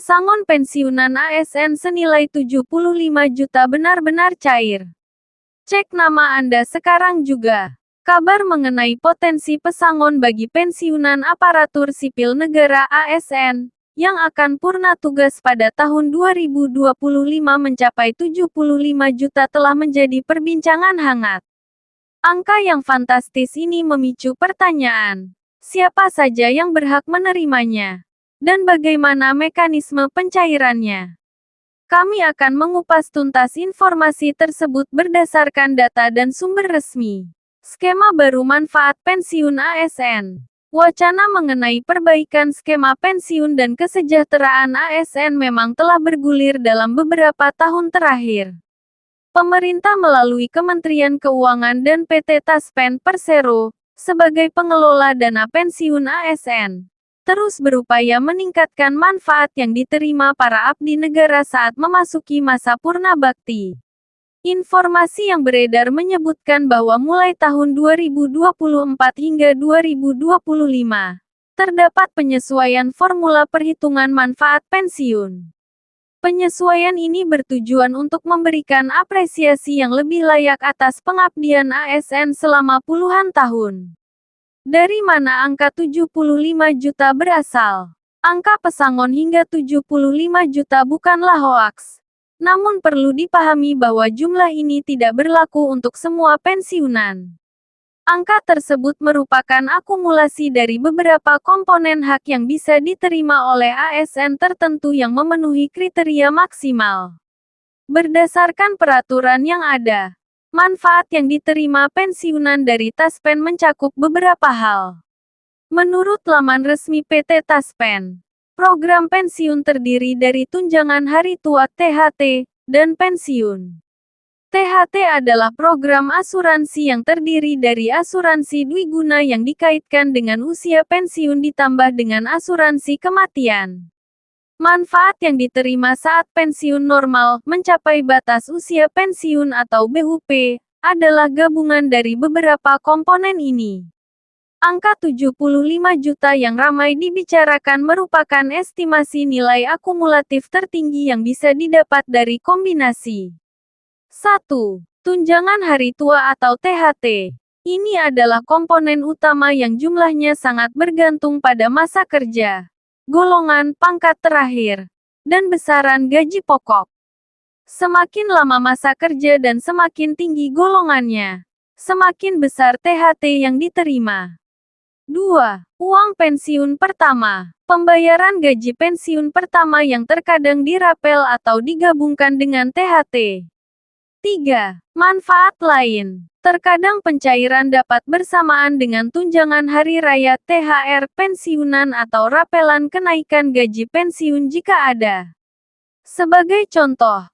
Pesangon pensiunan ASN senilai 75 juta benar-benar cair. Cek nama Anda sekarang juga. Kabar mengenai potensi pesangon bagi pensiunan aparatur sipil negara ASN yang akan purna tugas pada tahun 2025 mencapai 75 juta telah menjadi perbincangan hangat. Angka yang fantastis ini memicu pertanyaan, siapa saja yang berhak menerimanya? Dan bagaimana mekanisme pencairannya? Kami akan mengupas tuntas informasi tersebut berdasarkan data dan sumber resmi. Skema baru manfaat pensiun ASN. Wacana mengenai perbaikan skema pensiun dan kesejahteraan ASN memang telah bergulir dalam beberapa tahun terakhir. Pemerintah melalui Kementerian Keuangan dan PT Taspen Persero, sebagai pengelola dana pensiun ASN, terus berupaya meningkatkan manfaat yang diterima para abdi negara saat memasuki masa purna bakti. Informasi yang beredar menyebutkan bahwa mulai tahun 2024 hingga 2025, terdapat penyesuaian formula perhitungan manfaat pensiun. Penyesuaian ini bertujuan untuk memberikan apresiasi yang lebih layak atas pengabdian ASN selama puluhan tahun. Dari mana angka 75 juta berasal? Angka pesangon hingga 75 juta bukanlah hoaks. Namun perlu dipahami bahwa jumlah ini tidak berlaku untuk semua pensiunan. Angka tersebut merupakan akumulasi dari beberapa komponen hak yang bisa diterima oleh ASN tertentu yang memenuhi kriteria maksimal. Berdasarkan peraturan yang ada, manfaat yang diterima pensiunan dari Taspen mencakup beberapa hal. Menurut laman resmi PT Taspen, program pensiun terdiri dari tunjangan hari tua (THT) dan pensiun. THT adalah program asuransi yang terdiri dari asuransi dwiguna yang dikaitkan dengan usia pensiun ditambah dengan asuransi kematian. Manfaat yang diterima saat pensiun normal, mencapai batas usia pensiun atau BUP, adalah gabungan dari beberapa komponen ini. Angka 75 juta yang ramai dibicarakan merupakan estimasi nilai akumulatif tertinggi yang bisa didapat dari kombinasi 1. Tunjangan hari tua atau THT. Ini adalah komponen utama yang jumlahnya sangat bergantung pada masa kerja, golongan pangkat terakhir, dan besaran gaji pokok. Semakin lama masa kerja dan semakin tinggi golongannya, semakin besar THT yang diterima. 2. Uang pensiun pertama. Pembayaran gaji pensiun pertama yang terkadang dirapel atau digabungkan dengan THT. 3. Manfaat lain. Terkadang pencairan dapat bersamaan dengan tunjangan hari raya THR pensiunan atau rapelan kenaikan gaji pensiun jika ada. Sebagai contoh,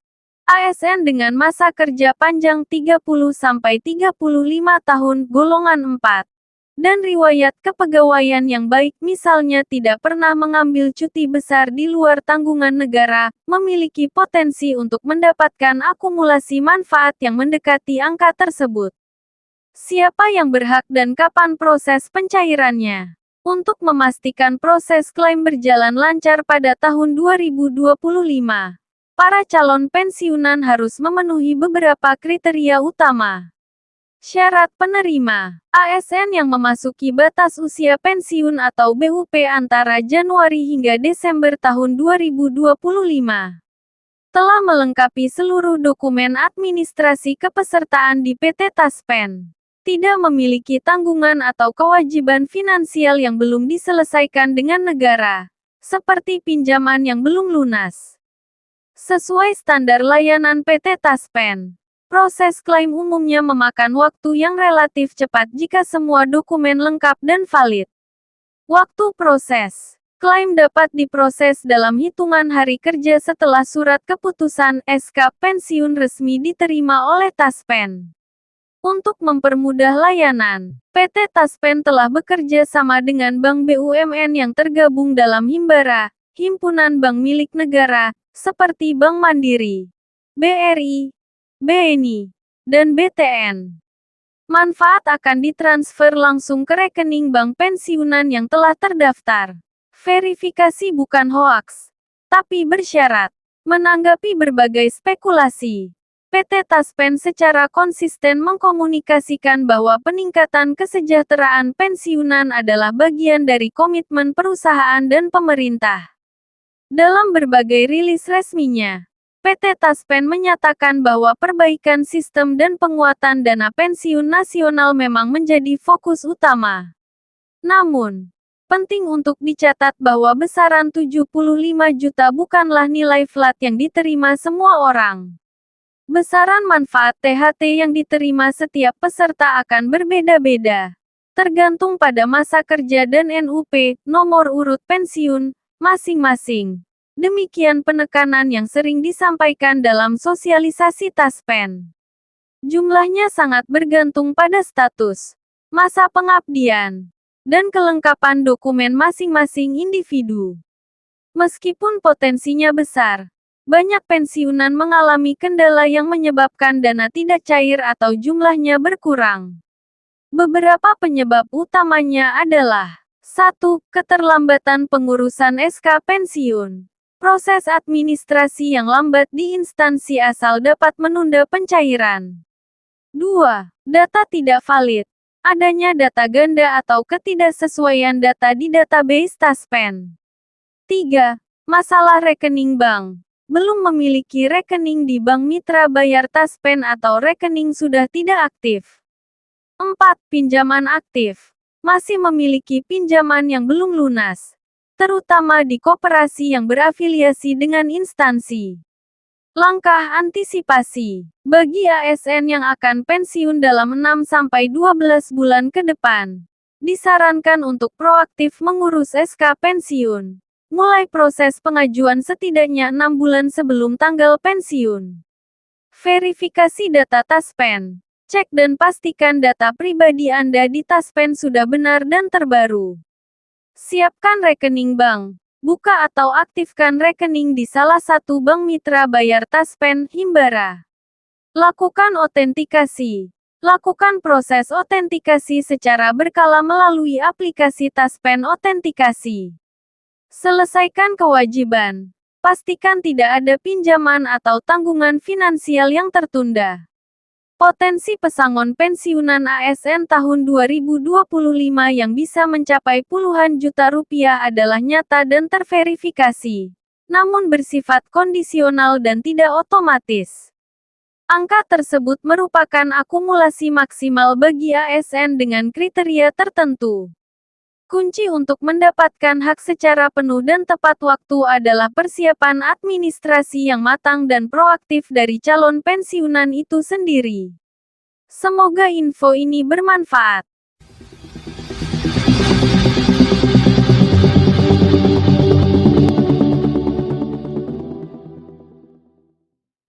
ASN dengan masa kerja panjang 30-35 tahun golongan 4 dan riwayat kepegawaian yang baik misalnya tidak pernah mengambil cuti besar di luar tanggungan negara, memiliki potensi untuk mendapatkan akumulasi manfaat yang mendekati angka tersebut. Siapa yang berhak dan kapan proses pencairannya? Untuk memastikan proses klaim berjalan lancar pada tahun 2025, para calon pensiunan harus memenuhi beberapa kriteria utama. Syarat penerima. ASN yang memasuki batas usia pensiun atau BUP antara Januari hingga Desember tahun 2025 telah melengkapi seluruh dokumen administrasi kepesertaan di PT Taspen. Tidak memiliki tanggungan atau kewajiban finansial yang belum diselesaikan dengan negara, seperti pinjaman yang belum lunas. Sesuai standar layanan PT Taspen, proses klaim umumnya memakan waktu yang relatif cepat jika semua dokumen lengkap dan valid. Waktu proses klaim dapat diproses dalam hitungan hari kerja setelah surat keputusan SK pensiun resmi diterima oleh Taspen. Untuk mempermudah layanan, PT Taspen telah bekerja sama dengan bank BUMN yang tergabung dalam Himbara, himpunan bank milik negara, seperti Bank Mandiri, BRI, BNI, dan BTN. Manfaat akan ditransfer langsung ke rekening bank pensiunan yang telah terdaftar. Verifikasi bukan hoaks. tapi bersyarat. Menanggapi berbagai spekulasi, PT Taspen secara konsisten mengkomunikasikan bahwa peningkatan kesejahteraan pensiunan adalah bagian dari komitmen perusahaan dan pemerintah. Dalam berbagai rilis resminya, PT Taspen menyatakan bahwa perbaikan sistem dan penguatan dana pensiun nasional memang menjadi fokus utama. Namun, penting untuk dicatat bahwa besaran 75 juta bukanlah nilai flat yang diterima semua orang. Besaran manfaat THT yang diterima setiap peserta akan berbeda-beda, tergantung pada masa kerja dan NUP, nomor urut pensiun, masing-masing. Demikian penekanan yang sering disampaikan dalam sosialisasi Taspen. Jumlahnya sangat bergantung pada status, masa pengabdian, dan kelengkapan dokumen masing-masing individu. Meskipun potensinya besar, banyak pensiunan mengalami kendala yang menyebabkan dana tidak cair atau jumlahnya berkurang. Beberapa penyebab utamanya adalah 1. Keterlambatan pengurusan SK pensiun. Proses administrasi yang lambat di instansi asal dapat menunda pencairan. 2. Data tidak valid. Adanya data ganda atau ketidaksesuaian data di database Taspen. 3. Masalah rekening bank. Belum memiliki rekening di bank mitra bayar Taspen atau rekening sudah tidak aktif. 4. Pinjaman aktif. Masih memiliki pinjaman yang belum lunas, terutama di koperasi yang berafiliasi dengan instansi. Langkah antisipasi. Bagi ASN yang akan pensiun dalam 6-12 bulan ke depan, disarankan untuk proaktif mengurus SK pensiun. Mulai proses pengajuan setidaknya 6 bulan sebelum tanggal pensiun. Verifikasi data Taspen. Cek dan pastikan data pribadi Anda di Taspen sudah benar dan terbaru. Siapkan rekening bank. Buka atau aktifkan rekening di salah satu bank mitra bayar Taspen, Himbara. Lakukan otentikasi. Lakukan proses otentikasi secara berkala melalui aplikasi Taspen Otentikasi. Selesaikan kewajiban. Pastikan tidak ada pinjaman atau tanggungan finansial yang tertunda. Potensi pesangon pensiunan ASN tahun 2025 yang bisa mencapai puluhan juta rupiah adalah nyata dan terverifikasi, namun bersifat kondisional dan tidak otomatis. Angka tersebut merupakan akumulasi maksimal bagi ASN dengan kriteria tertentu. Kunci untuk mendapatkan hak secara penuh dan tepat waktu adalah persiapan administrasi yang matang dan proaktif dari calon pensiunan itu sendiri. Semoga info ini bermanfaat.